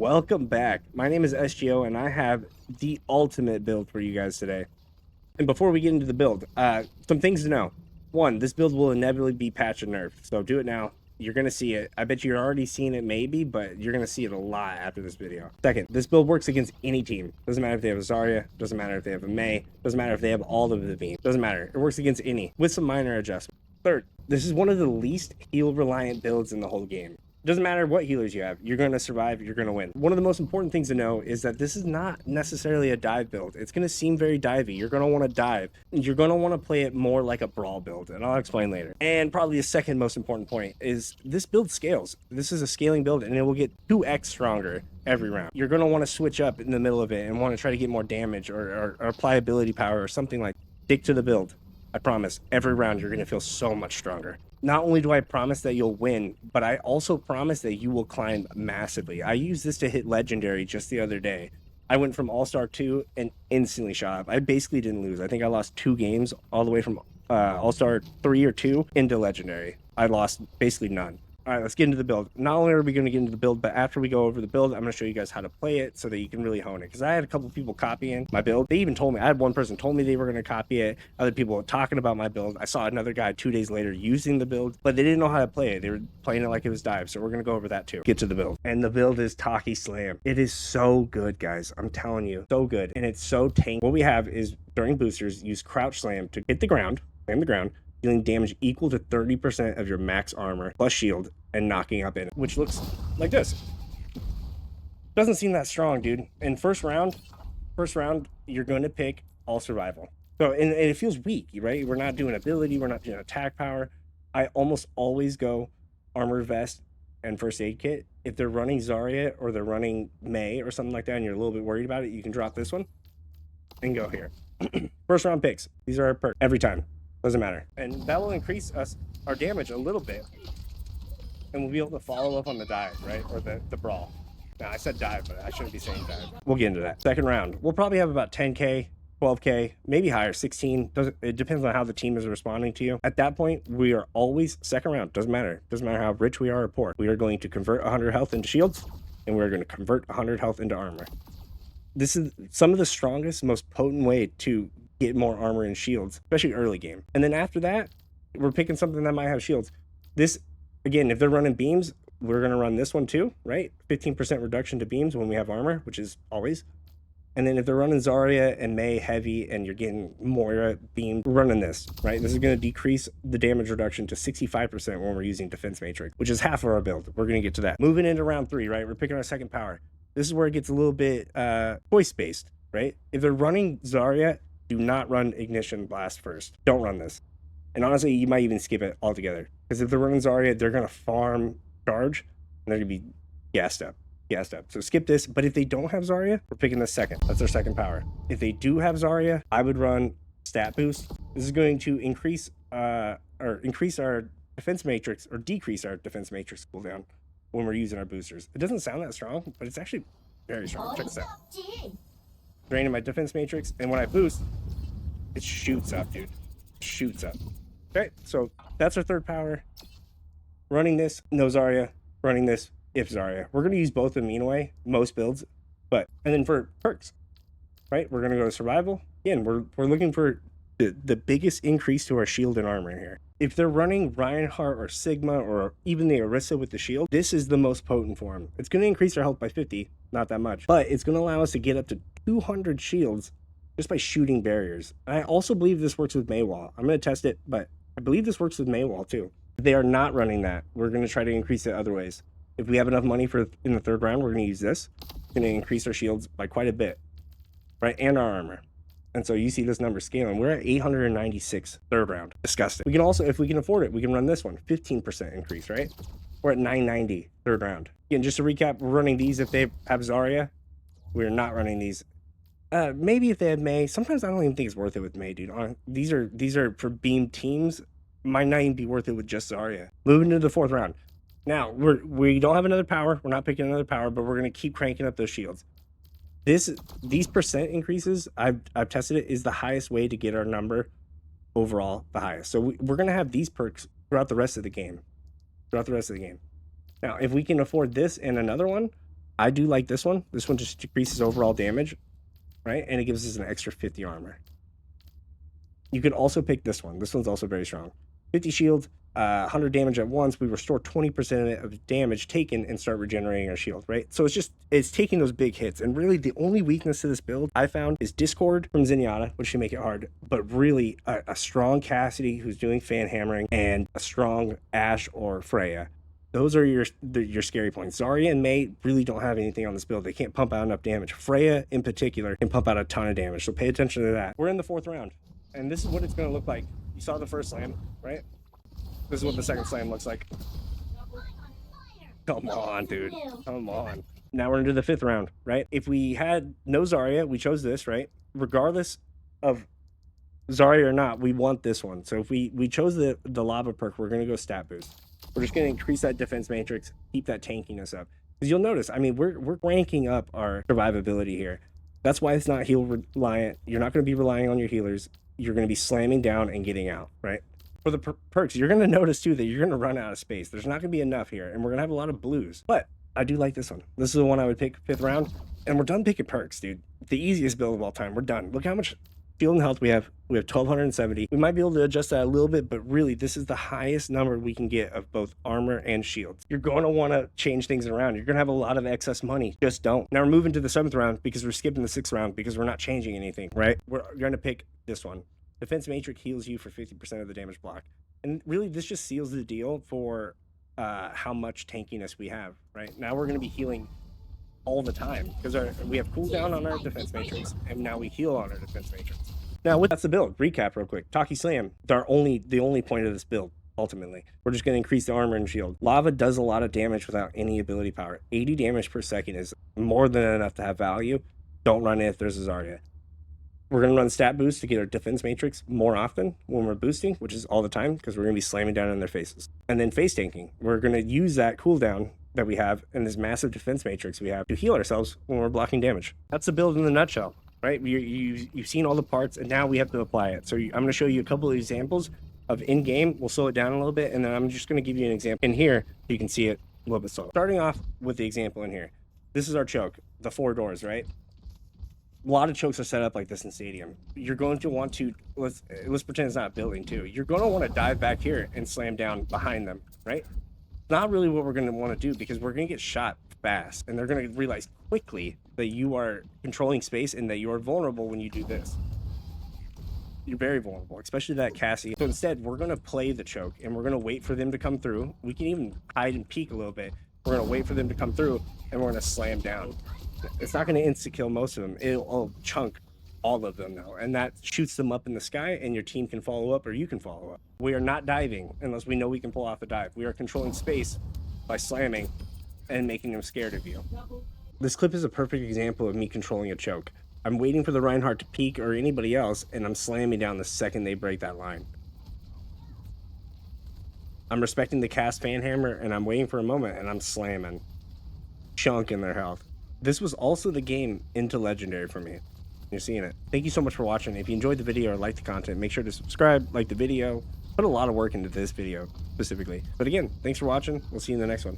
Welcome back. My name is SGO and I have the ultimate build for you guys today. And before we get into the build, some things to know. One, this build will inevitably be patched and nerfed, so do it now. You're going to see it. I bet you're already seeing it maybe, but you're going to see it a lot after this video. Second, this build works against any team. Doesn't matter if they have a Zarya, doesn't matter if they have a Mei, doesn't matter if they have all of the beams. Doesn't matter. It works against any, with some minor adjustments. Third, this is one of the least heal-reliant builds in the whole game. Doesn't matter what healers you have, you're going to survive, you're going to win. One of the most important things to know is that this is not necessarily a dive build. It's going to seem very divey. You're going to want to dive. You're going to want to play it more like a brawl build, and I'll explain later. And probably the second most important point is this build scales. This is a scaling build, and it will get 2x stronger every round. You're going to want to switch up in the middle of it and want to try to get more damage or apply ability power or something like that. Stick to the build. I promise, every round you're going to feel so much stronger. Not only do I promise that you'll win, but I also promise that you will climb massively. I used this to hit Legendary just the other day. I went from All-Star 2 and instantly shot up. I basically didn't lose. I think I lost 2 games all the way from All-Star 3 or 2 into Legendary. I lost basically none. All right, let's get into the build. Not only are we going to get into the build, but after we go over the build, I'm going to show you guys how to play it so that you can really hone it. Because I had a couple people copying my build. They even told me, I had one person told me they were going to copy it. Other people were talking about my build. I saw another guy 2 days later using the build, but they didn't know how to play it. They were playing it like it was dive. So we're going to go over that too. Get to the build. And the build is Tokki Slam. It is so good, guys. I'm telling you, so good. And it's so tanky. What we have is during boosters, use Crouch Slam to hit the ground, slam the ground, dealing damage equal to 30% of your max armor plus shield and knocking up in it, which looks like this. Doesn't seem that strong, dude. In first round, you're going to pick all survival. So, and it feels weak, right? We're not doing ability, we're not doing attack power. I almost always go armor vest and first aid kit. If they're running Zarya or they're running Mei or something like that and you're a little bit worried about it, you can drop this one and go here. First round picks. These are our perks every time. Doesn't matter. And that will increase our damage a little bit. And we'll be able to follow up on the dive, right? Or the brawl. Now, I said dive, but I shouldn't be saying dive. We'll get into that. Second round. We'll probably have about 10K, 12K, maybe higher, 16. It depends on how the team is responding to you. At that point, we are always second round. Doesn't matter. Doesn't matter how rich we are or poor. We are going to convert 100 health into shields, and we're going to convert 100 health into armor. This is some of the strongest, most potent way to get more armor and shields, especially early game. And then after that, we're picking something that might have shields. This, again, if they're running beams, we're going to run this one too, right? 15% reduction to beams when we have armor, which is always. And then if they're running Zarya and Mei heavy and you're getting Moira beam, we're running this, right? This is going to decrease the damage reduction to 65% when we're using defense matrix, which is half of our build. We're going to get to that. Moving into round 3, right? We're picking our second power. This is where it gets a little bit choice-based, right? If they're running Zarya, do not run Ignition Blast first. Don't run this. And honestly, you might even skip it altogether. Because if they're running Zarya, they're going to farm charge, and they're going to be gassed up. So skip this. But if they don't have Zarya, we're picking the second. That's their second power. If they do have Zarya, I would run Stat Boost. This is going to increase our defense matrix, or decrease our defense matrix cooldown when we're using our boosters. It doesn't sound that strong, but it's actually very strong. Check this out. Draining my defense matrix, and when I boost, it shoots up, dude. Shoots up. Okay, so that's our third power. Running this, no Zarya. Running this, if Zarya. We're going to use both of them anyway, most builds. And then for perks, right? We're going to go to survival. Again, we're looking for the biggest increase to our shield and armor here. If they're running Reinhardt or Sigma or even the Orisa with the shield, this is the most potent form. It's going to increase our health by 50, not that much, but it's going to allow us to get up to 200 shields just by shooting barriers. I also believe this works with Maywall. I'm going to test it, but I believe this works with Maywall too. If they are not running that, we're going to try to increase it other ways. If we have enough money in the third round, we're going to use this. It's going to increase our shields by quite a bit, right? And our armor. And so you see this number scaling. We're at 896 third round. Disgusting. We can also, if we can afford it, we can run this one. 15% increase, right? We're at 990 third round. Again, just to recap, we're running these if they have Zarya. We're not running these. Maybe if they have Mei. Sometimes I don't even think it's worth it with Mei, dude. These are for beam teams. Might not even be worth it with just Zarya. Moving to the fourth round. Now, we don't have another power. We're not picking another power, but we're going to keep cranking up those shields. These percent increases, I've tested it, is the highest way to get our number overall the highest. So we're going to have these perks throughout the rest of the game. Now, if we can afford this and another one, I do like this one. This one just decreases overall damage, right? And it gives us an extra 50 armor. You could also pick this one. This one's also very strong. 50 shield, 100 damage at once. We restore 20% of damage taken and start regenerating our shield, right? So it's taking those big hits. And really the only weakness to this build I found is Discord from Zenyatta, which should make it hard, but really a strong Cassidy who's doing fan hammering and a strong Ashe or Freya. Those are your scary points. Zarya and Mei really don't have anything on this build. They can't pump out enough damage. Freya in particular can pump out a ton of damage, so pay attention to that. We're in the 4th round, and this is what it's going to look like. You saw the first slam, right? This is what the second slam looks like. Come on, dude. Come on. Now we're into the 5th round, right? If we had no Zarya, we chose this, right? Regardless of Zarya or not, we want this one. So if we chose the lava perk, we're going to go stat boost. We're just going to increase that defense matrix, keep that tankiness up. Because you'll notice, I mean, we're ranking up our survivability here. That's why it's not heal reliant. You're not going to be relying on your healers. You're going to be slamming down and getting out, right? For the perks, you're going to notice too that you're going to run out of space. There's not going to be enough here, and we're going to have a lot of blues. But I do like this one. This is the one I would pick 5th round, and we're done picking perks, dude. The easiest build of all time. We're done. Look how much shield and health we have. We have 1270. We might be able to adjust that a little bit, but really this is the highest number we can get of both armor and shields. You're going to want to change things around. You're going to have a lot of excess money. Just don't. Now we're moving to the 7th round because we're skipping the 6th round because we're not changing anything, right? We're going to pick this one. Defense Matrix heals you for 50% of the damage block. And really this just seals the deal for how much tankiness we have, right? Now we're going to be healing all the time because we have cooldown on our defense matrix, and now we heal on our defense matrix. Now that's the build. Recap real quick. Tokki Slam, the only point of this build. Ultimately, we're just going to increase the armor and shield. Lava does a lot of damage without any ability power. 80 damage per second is more than enough to have value. Don't run it if there's a Zarya. We're going to run stat boost to get our defense matrix more often when we're boosting, which is all the time because we're going to be slamming down in their faces. And then face tanking. We're going to use that cooldown that we have in this massive defense matrix we have to heal ourselves when we're blocking damage. That's the build in the nutshell, right? You've seen all the parts, and now we have to apply it. So I'm going to show you a couple of examples of in-game. We'll slow it down a little bit, and then I'm just going to give you an example in here. You can see it a little bit slow. Starting off with the example in here. This is our choke, the 4 doors, right? A lot of chokes are set up like this in Stadium. You're going to want to, let's pretend it's not a building too. You're going to want to dive back here and slam down behind them, right? Not really what we're going to want to do because we're going to get shot fast, and they're going to realize quickly that you are controlling space and that you are vulnerable when you do this. You're very vulnerable, especially that Cassie. So instead, we're going to play the choke, and we're going to wait for them to come through. We can even hide and peek a little bit. We're going to wait for them to come through, and we're going to slam down. It's not going to insta-kill most of them. It'll chunk all of them though, and that shoots them up in the sky, and your team can follow up or you can follow up. We are not diving unless we know we can pull off a dive. We are controlling space by slamming and making them scared of you. This clip is a perfect example of me controlling a choke. I'm waiting for the Reinhardt to peek or anybody else, and I'm slamming down the second they break that line. I'm respecting the cast fan hammer, and I'm waiting for a moment, and I'm slamming, chunking their health. This was also the game into Legendary for me. You're seeing it. Thank you so much for watching. If you enjoyed the video or liked the content, make sure to subscribe, like the video. Put a lot of work into this video specifically. But again, thanks for watching. We'll see you in the next one.